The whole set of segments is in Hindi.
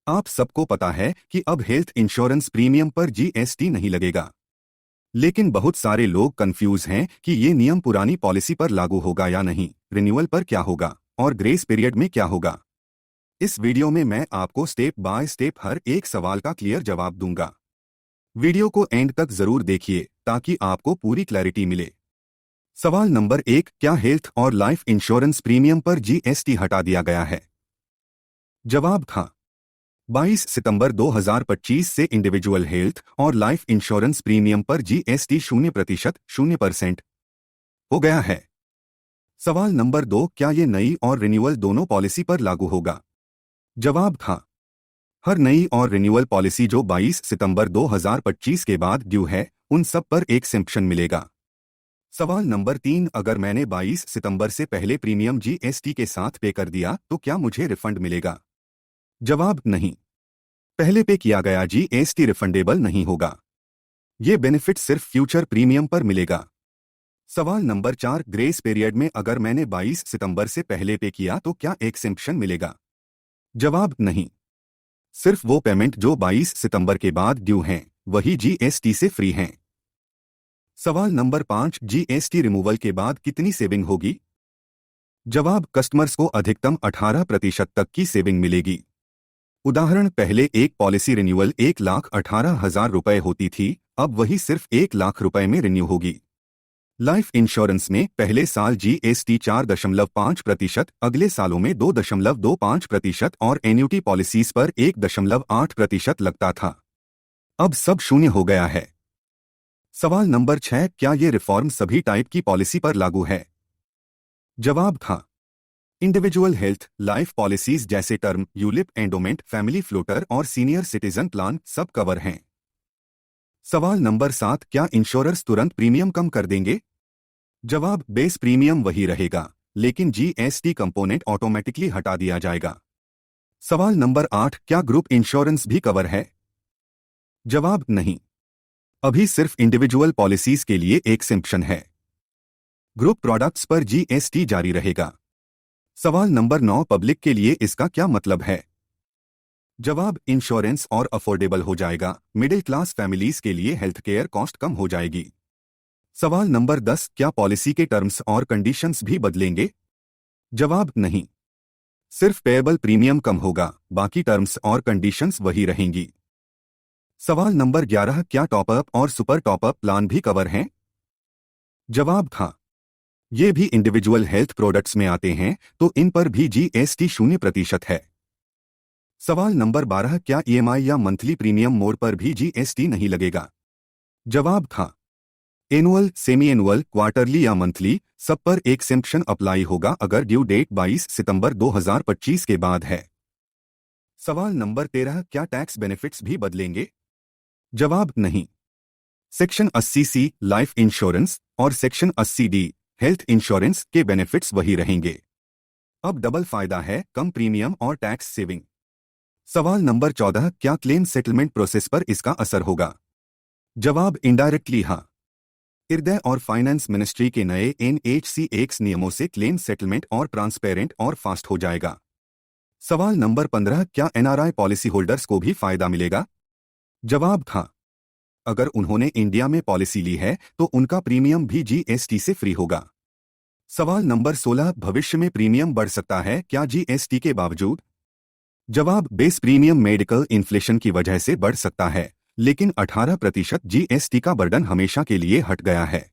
आप सबको पता है कि अब हेल्थ इंश्योरेंस प्रीमियम पर जीएसटी नहीं लगेगा। लेकिन बहुत सारे लोग कंफ्यूज हैं कि ये नियम पुरानी पॉलिसी पर लागू होगा या नहीं, रिन्यूअल पर क्या होगा और ग्रेस पीरियड में क्या होगा। इस वीडियो में मैं आपको स्टेप बाय स्टेप हर एक सवाल का क्लियर जवाब दूंगा। वीडियो को एंड तक जरूर देखिए ताकि आपको पूरी क्लैरिटी मिले। सवाल नंबर 1, क्या हेल्थ और लाइफ इंश्योरेंस प्रीमियम पर जीएसटी हटा दिया गया है? जवाब हाँ। 22 सितंबर 2025 से इंडिविजुअल हेल्थ और लाइफ इंश्योरेंस प्रीमियम पर जीएसटी 0% हो गया है। सवाल नंबर 2, क्या ये नई और रिन्यूअल दोनों पॉलिसी पर लागू होगा? जवाब हाँ। हर नई और रिन्यूअल पॉलिसी जो 22 सितंबर 2025 के बाद ड्यू है, उन सब पर एक एक्सेम्पशन मिलेगा। सवाल नंबर 3, अगर मैंने 22 सितंबर से पहले प्रीमियम जीएसटी के साथ पे कर दिया तो क्या मुझे रिफंड मिलेगा? जवाब नहीं। पहले पे किया गया जीएसटी रिफंडेबल नहीं होगा। ये बेनिफिट सिर्फ फ्यूचर प्रीमियम पर मिलेगा। सवाल नंबर 4, ग्रेस पीरियड में अगर मैंने 22 सितंबर से पहले पे किया तो क्या एक्सेम्पशन मिलेगा? जवाब नहीं। सिर्फ वो पेमेंट जो 22 सितंबर के बाद ड्यू हैं, वही जीएसटी से फ्री हैं। सवाल नंबर 5, जीएसटी रिमूवल के बाद कितनी सेविंग होगी? जवाब, कस्टमर्स को अधिकतम 18% तक की सेविंग मिलेगी। उदाहरण, पहले एक पॉलिसी रिन्यूअल 1,18,000 रुपए होती थी, अब वही सिर्फ 1 लाख रुपए में रिन्यू होगी। लाइफ इंश्योरेंस में पहले साल जीएसटी 4.5%, अगले सालों में 2.25% और एन्युटी पॉलिसीज पर 1.8% लगता था। अब सब शून्य हो गया है। सवाल नंबर 6, क्या ये रिफॉर्म सभी टाइप की पॉलिसी पर लागू है? जवाब था। इंडिविजुअल हेल्थ लाइफ पॉलिसीज जैसे term, ULIP, endowment, family floater और सीनियर सिटीजन प्लान सब कवर हैं। सवाल नंबर 7, क्या इंश्योरर्स तुरंत प्रीमियम कम कर देंगे? जवाब, बेस प्रीमियम वही रहेगा, लेकिन जीएसटी कंपोनेंट ऑटोमेटिकली हटा दिया जाएगा। सवाल नंबर 8, क्या ग्रुप इंश्योरेंस भी कवर है? जवाब नहीं। अभी सिर्फ इंडिविजुअल पॉलिसीज के लिए एक्सेम्पशन है। ग्रुप प्रोडक्ट्स पर जीएसटी जारी रहेगा। सवाल नंबर 9, पब्लिक के लिए इसका क्या मतलब है? जवाब, इंश्योरेंस और अफोर्डेबल हो जाएगा, मिडिल क्लास फैमिलीज के लिए हेल्थ केयर कॉस्ट कम हो जाएगी। सवाल नंबर 10, क्या पॉलिसी के टर्म्स और कंडीशंस भी बदलेंगे? जवाब नहीं। सिर्फ पेएबल प्रीमियम कम होगा, बाकी टर्म्स और कंडीशंस वही रहेंगी। सवाल नंबर 11, क्या टॉपअप और सुपर टॉपअप प्लान भी कवर हैं? जवाब था। ये भी इंडिविजुअल हेल्थ प्रोडक्ट्स में आते हैं, तो इन पर भी जीएसटी 0% है। सवाल नंबर 12, क्या ईएमआई या मंथली प्रीमियम मोड पर भी जीएसटी नहीं लगेगा? जवाब था। एनुअल, सेमी एनुअल, क्वार्टरली या मंथली, सब पर एक्सेम्पशन अप्लाई होगा अगर ड्यू डेट 22 सितंबर 2025 के बाद है। सवाल नंबर 13, क्या टैक्स बेनिफिट्स भी बदलेंगे? जवाब नहीं। सेक्शन 80C लाइफ इंश्योरेंस और सेक्शन 80D हेल्थ इंश्योरेंस के बेनिफिट्स वही रहेंगे। अब डबल फायदा है, कम प्रीमियम और टैक्स सेविंग। सवाल नंबर 14, क्या क्लेम सेटलमेंट प्रोसेस पर इसका असर होगा? जवाब, इनडायरेक्टली हाँ। हृदय और फाइनेंस मिनिस्ट्री के नए NHC एक्स नियमों से क्लेम सेटलमेंट और ट्रांसपेरेंट और फास्ट हो जाएगा। सवाल नंबर 15, क्या एनआरआई पॉलिसी होल्डर्स को भी फायदा मिलेगा? जवाब हाँ। अगर उन्होंने इंडिया में पॉलिसी ली है तो उनका प्रीमियम भी जीएसटी से फ्री होगा। सवाल नंबर 16, भविष्य में प्रीमियम बढ़ सकता है क्या जीएसटी के बावजूद? जवाब, बेस प्रीमियम मेडिकल इन्फ्लेशन की वजह से बढ़ सकता है, लेकिन 18% जीएसटी का बर्डन हमेशा के लिए हट गया है।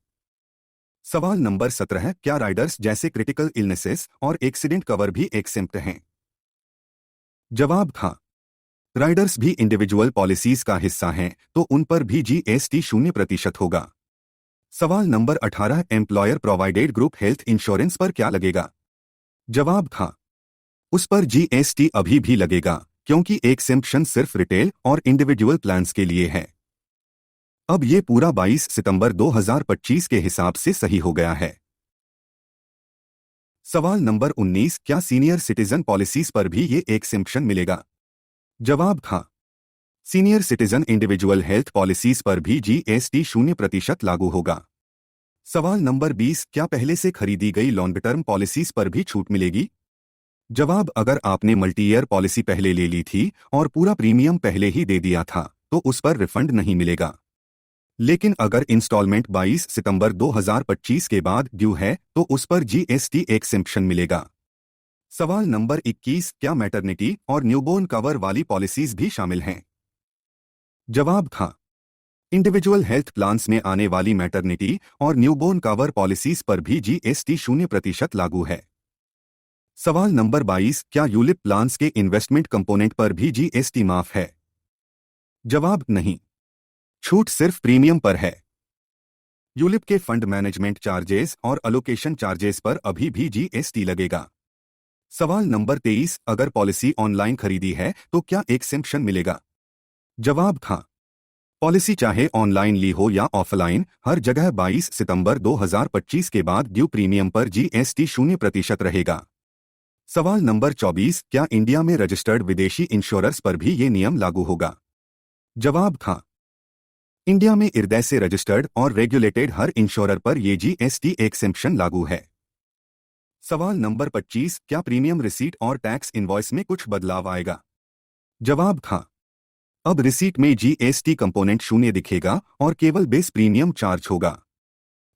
सवाल नंबर 17, क्या राइडर्स जैसे क्रिटिकल इलनेसेस और एक्सीडेंट कवर भी एक्सेम्प्ट हैं? जवाब हाँ। राइडर्स भी इंडिविजुअल पॉलिसीज का हिस्सा हैं, तो उन पर भी जीएसटी 0% होगा। सवाल number 18, employer provided group health insurance पर क्या लगेगा? जवाब हाँ। उस पर जीएसटी अभी भी लगेगा, क्योंकि एक्सेम्पशन सिर्फ रिटेल और इंडिविजुअल प्लान्स के लिए है। अब ये पूरा 22 सितंबर 2025 के हिसाब से सही हो गया है। सवाल नंबर 19, क्या सीनियर सिटीजन पॉलिसीज पर भी ये एक्सेम्पशन मिलेगा? जवाब हाँ। Senior citizen individual health policies पर भी जीएसटी 0% लागू होगा। सवाल नंबर 20, क्या पहले से खरीदी गई लॉन्ग टर्म पॉलिसीज पर भी छूट मिलेगी? जवाब, अगर आपने मल्टी ईयर पॉलिसी पहले ले ली थी और पूरा प्रीमियम पहले ही दे दिया था तो उस पर रिफंड नहीं मिलेगा। लेकिन अगर इंस्टॉलमेंट 22 सितंबर 2025 के बाद ड्यू है तो उस पर जीएसटी एक्सेम्पशन मिलेगा। सवाल नंबर 21, क्या मैटरनिटी और न्यूबॉर्न कवर वाली पॉलिसीज भी शामिल हैं? जवाब, हाँ। इंडिविजुअल हेल्थ प्लान्स में आने वाली मैटरनिटी और न्यूबॉर्न कवर पॉलिसीज पर भी जीएसटी 0% लागू है। सवाल नंबर 22, क्या यूलिप प्लान्स के इन्वेस्टमेंट कंपोनेंट पर भी जीएसटी माफ है? जवाब, नहीं। छूट सिर्फ प्रीमियम पर है। यूलिप के फंड मैनेजमेंट चार्जेस और अलोकेशन चार्जेस पर अभी भी जीएसटी लगेगा। सवाल नंबर 23, अगर पॉलिसी ऑनलाइन खरीदी है तो क्या एक्सेम्पशन मिलेगा? जवाब, हाँ। पॉलिसी चाहे ऑनलाइन ली हो या ऑफलाइन, हर जगह 22 सितंबर 2025 के बाद ड्यू प्रीमियम पर जीएसटी 0% रहेगा। सवाल नंबर 24, क्या इंडिया में रजिस्टर्ड विदेशी इंश्योरर्स पर भी ये नियम लागू होगा? जवाब, हाँ। इंडिया में IRDAI से रजिस्टर्ड और रेगुलेटेड हर इंश्योरर पर ये जीएसटी एक्सेम्पशन लागू है। सवाल नंबर 25, क्या प्रीमियम रिसीट और टैक्स इनवॉइस में कुछ बदलाव आएगा? जवाब, हाँ। अब रिसीट में जीएसटी कंपोनेंट 0 दिखेगा और केवल बेस प्रीमियम चार्ज होगा।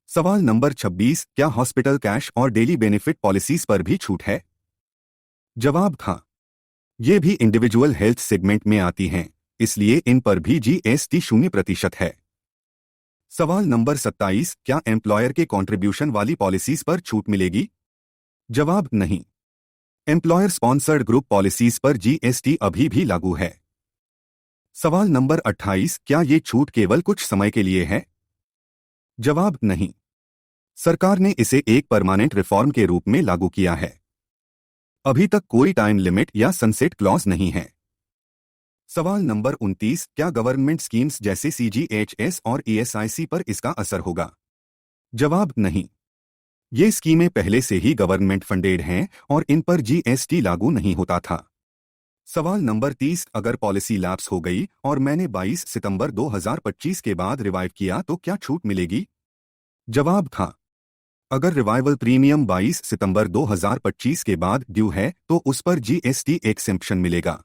सवाल नंबर 26, क्या हॉस्पिटल कैश और डेली बेनिफिट पॉलिसीज पर भी छूट है? जवाब, हाँ। ये भी इंडिविजुअल हेल्थ सेगमेंट में आती हैं, इसलिए इन पर भी जीएसटी 0% है। सवाल नंबर 27, क्या एम्प्लॉयर के कंट्रीब्यूशन वाली पॉलिसीज पर छूट मिलेगी? जवाब, नहीं। एम्प्लॉयर स्पॉन्सर्ड ग्रुप पॉलिसीज पर जीएसटी अभी भी लागू है। सवाल नंबर 28, क्या ये छूट केवल कुछ समय के लिए है? जवाब, नहीं। सरकार ने इसे एक परमानेंट रिफॉर्म के रूप में लागू किया है। अभी तक कोई टाइम लिमिट या सनसेट क्लॉज नहीं है। सवाल नंबर 29, क्या गवर्नमेंट स्कीम्स जैसे सीजीएचएस और ईएसआईसी पर इसका असर होगा? जवाब, नहीं। ये स्कीमें पहले से ही गवर्नमेंट फंडेड हैं और इन पर जीएसटी लागू नहीं होता था। सवाल नंबर 30, अगर पॉलिसी लैप्स हो गई और मैंने 22 सितंबर 2025 के बाद रिवाइव किया तो क्या छूट मिलेगी? जवाब, हाँ। अगर रिवाइवल प्रीमियम 22 सितंबर 2025 के बाद ड्यू है तो उस पर जीएसटी एक्सेम्पशन मिलेगा।